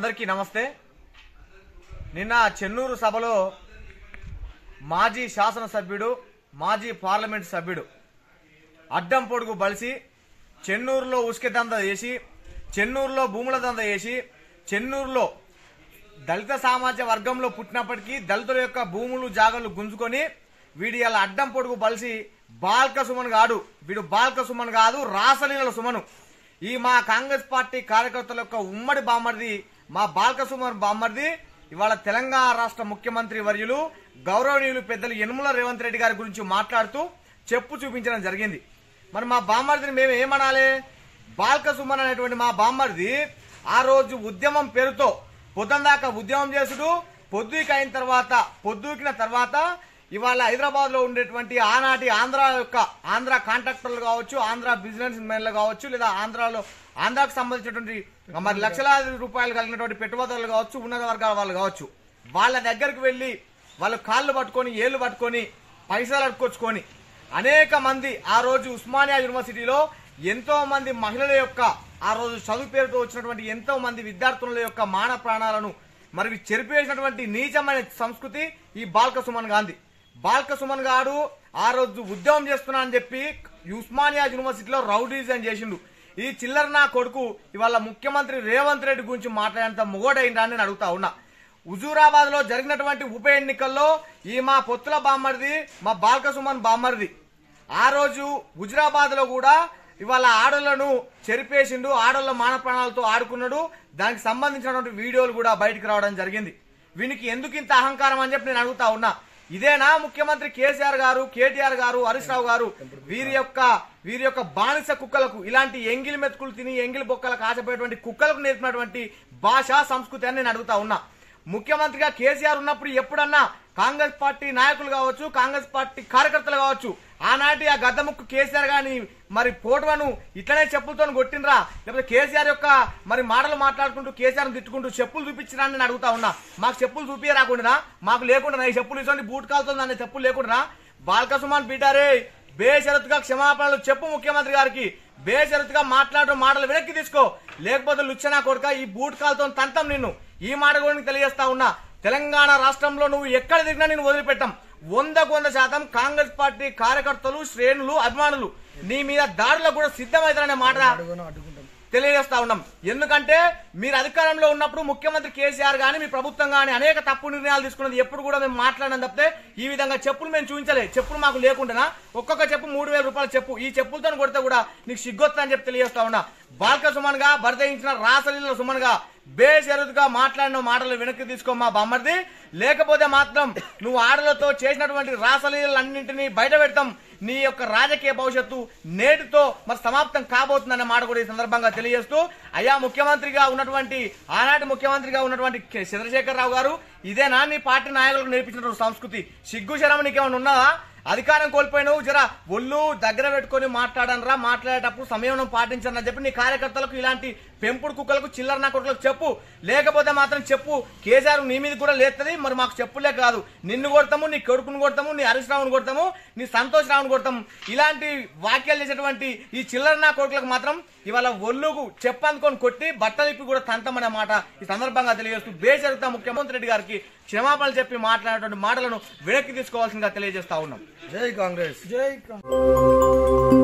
అందరికీ నమస్తే। నిన్న చెన్నూరు సభలో మాజీ శాసనసభ్యుడు మాజీ పార్లమెంట్ సభ్యుడు అడ్డం పొడుగు బలిసి చెన్నూరులో ఉసుక దంద చేసి చెన్నూరులో భూముల దంద చేసి చెన్నూరులో దళిత సామాజిక వర్గంలో పుట్టినప్పటికీ దళితుల యొక్క భూములు జాగలు గుంజుకొని వీడి అలా అడ్డం పొడుగు బలిసి బాల్క సుమన్ గాడు వీడు బాల్క సుమన్ కాదు రాసలీల సుమను ఈ మా కాంగ్రెస్ పార్టీ కార్యకర్తల యొక్క ఉమ్మడి బామ్మర్ది మా బాల్క సుమన్ బామ్మర్ది ఇవాళ తెలంగాణ రాష్ట్ర ముఖ్యమంత్రి వర్యులు గౌరవనీయులు పెద్దలు యనమల రేవంత్ రెడ్డి గారి గురించి మాట్లాడుతూ చెప్పు చూపించడం జరిగింది। మరి మా బామ్మర్దిని మేము ఏమనాలి? బాల్క సుమన్ అనేటువంటి మా బామ్మర్ది ఆ రోజు ఉద్యమం పేరుతో పొద్దుందాకా ఉద్యమం చేసుడు పొద్దుకిన తర్వాత ఇవాళ హైదరాబాద్ లో ఉండేటువంటి ఆనాటి ఆంధ్ర కాంట్రాక్టర్లు కావచ్చు, ఆంధ్ర బిజినెస్ మెన్లు కావచ్చు, లేదా ఆంధ్రాకు సంబంధించినటువంటి మరి లక్షలాది రూపాయలు కలిగినటువంటి పెట్టుబడులు కావచ్చు, ఉన్నత వర్గాల వాళ్ళు కావచ్చు, వాళ్ళ దగ్గరకు వెళ్లి వాళ్ళ కాళ్ళు పట్టుకొని ఏళ్లు పట్టుకొని పైసలు అడుకొచ్చుకొని అనేక మంది ఆ రోజు ఉస్మానియా యూనివర్సిటీలో ఎంతో మంది మహిళల యొక్క ఆ రోజు చదువు పేరుతో వచ్చినటువంటి ఎంతో మంది విద్యార్థుల యొక్క మాన ప్రాణాలను మరి చెరిపేసినటువంటి నీచమైన సంస్కృతి ఈ బాల్క సుమన్ గాంధీ। బాల్క సుమన్ గారు ఆ రోజు ఉద్యమం చేస్తున్నా అని చెప్పి ఉస్మానియా యూనివర్సిటీలో రౌడీజం చేసిండు। ఈ చిల్లర నా కొడుకు ఇవాళ ముఖ్యమంత్రి రేవంత్ రెడ్డి గురించి మాట్లాడేంత మొగోడైందా అని అడుగుతా ఉన్నా। హుజూరాబాద్ లో జరిగినటువంటి ఉప ఎన్నికల్లో ఈ మా పొత్తుల బామ్మర్ది మా బాల్క సుమన్ బామ్మర్ది ఆ రోజు హుజూరాబాద్ లో కూడా ఇవాళ ఆడోళ్లను చెరిపేసిండు, ఆడోళ్ల మాన ప్రాణాలతో ఆడుకున్నాడు। దానికి సంబంధించినటువంటి వీడియోలు కూడా బయటకు రావడం జరిగింది। వీనికి ఎందుకు ఇంత అహంకారం అని చెప్పి నేను అడుగుతా ఉన్నా। ఇదేనా ముఖ్యమంత్రి కేసీఆర్ గారు, కేటీఆర్ గారు, హరీష్ రావు గారు వీరి యొక్క బానిస కుక్కలకు, ఇలాంటి ఎంగిలి మెతుకులు తిని ఎంగిలి బొక్కలకు ఆశపోయేటువంటి కుక్కలకు నేర్పినటువంటి భాషా సంస్కృతి అని నేను అడుగుతా ఉన్నా। ముఖ్యమంత్రిగా కేసీఆర్ ఉన్నప్పుడు ఎప్పుడన్నా కాంగ్రెస్ పార్టీ నాయకులు కావచ్చు, కాంగ్రెస్ పార్టీ కార్యకర్తలు కావచ్చు, ఆనాటి ఆ గద్దముక్కు కేసీఆర్ గాని మరి పోటువను ఇట్లనే చెప్పులతో కొట్టినరా, లేకపోతే కేసీఆర్ యొక్క మరి మాటలు మాట్లాడుకుంటూ కేసీఆర్ తిట్టుకుంటూ చెప్పులు చూపించినా నేను అడుగుతా ఉన్నా। మాకు చెప్పులు చూపియ రాకుండా, మాకు లేకుండా ఈ చెప్పులు ఇటువంటి బూట్ కాలుతుంది అనే చెప్పులు లేకుండా బాల్క సుమన్ పీటారే బేషరతుగా క్షమాపణలు చెప్పు ముఖ్యమంత్రి గారికి, బేషరతుగా మాట్లాడడం మాటలు వెనక్కి తీసుకో, లేకపోతే లుచ్చనా కొడుక ఈ బూట్ కాలుతో తంతం నిన్ను। ఈ మాట కూడా తెలియజేస్తా ఉన్నా, తెలంగాణ రాష్ట్రంలో నువ్వు ఎక్కడ దిగినా నేను వదిలిపెట్టాం। 100% కాంగ్రెస్ పార్టీ కార్యకర్తలు, శ్రేణులు, అభిమానులు నీ మీద దాడులకు కూడా సిద్ధమవుతారనే మాట తెలియజేస్తా ఉన్నాం। ఎందుకంటే మీరు అధికారంలో ఉన్నప్పుడు ముఖ్యమంత్రి కేసీఆర్ గాని మీ ప్రభుత్వం గాని అనేక తప్పు నిర్ణయాలు తీసుకున్నది ఎప్పుడు కూడా మేము మాట్లాడడం తప్పితే ఈ విధంగా చెప్పులు మేము చూపించలే। చెప్పులు మాకు లేకుండా ఒక్కొక్క చెప్పు 3000 రూపాయల చెప్పు, ఈ చెప్పులతో కొడితే కూడా నీకు సిగ్గొత్తా అని చెప్పి తెలియజేస్తా ఉన్నా। బాల్క సుమన్ గా బరిదయించిన రాసలీల సుమన్ గా బేషరతుగా మాట్లాడిన మాటలు వెనక్కి తీసుకో మా బామ్మర్ది, లేకపోతే మాత్రం నువ్వు ఆడలతో చేసినటువంటి రాసలీలన్నింటినీ బయట పెడతాం। నీ యొక్క రాజకీయ భవిష్యత్తు నేటితో మరి సమాప్తం కాబోతుందన్న మాట కూడా ఈ సందర్భంగా తెలియజేస్తూ, అయ్యా ముఖ్యమంత్రిగా ఉన్నటువంటి ఆనాటి ముఖ్యమంత్రిగా ఉన్నటువంటి చంద్రశేఖర్ రావు గారు ఇదేనా నీ పార్టీ నాయకులకు నేర్పించినటువంటి సంస్కృతి? సిగ్గు శరం నీకేమైనా ఉన్నదా? అధికారం కోల్పోయినావు, జర ఒళ్ళు దగ్గర పెట్టుకుని మాట్లాడనరా, మాట్లాడేటప్పుడు సంయమనం పాటించని చెప్పి నీ కార్యకర్తలకు, ఇలాంటి పెంపుడు కుక్కలకు, చిల్లర నా కొడుకులకు చెప్పు, లేకపోతే మాత్రం చెప్పు కేసీఆర్ నీ మీద కూడా లేస్తుంది। మరి మాకు చెప్పులే కాదు, నిన్ను కొడతాము, నీ కొడుకును కొడతాము, నీ హరీష్ రావును కొడతాము, నీ సంతోష్ రావును కొడతాము। ఇలాంటి వాక్యాలు చేసేటువంటి ఈ చిల్లర నా కొడుకులకు మాత్రం ఇవాళ ఒళ్ళుకు చెప్పనుకొని కొట్టి బట్టలు ఇప్పి కూడా తంతమనే మాట ఈ సందర్భంగా తెలియజేస్తూ బేషరతుగా ముఖ్యమంత్రి రెడ్డి గారికి క్షమాపణలు చెప్పి మాట్లాడేటువంటి మాటలను వెనక్కి తీసుకోవాల్సిందిగా తెలియజేస్తా ఉన్నాం। జై కాంగ్రెస్, జై కాంగ్రెస్।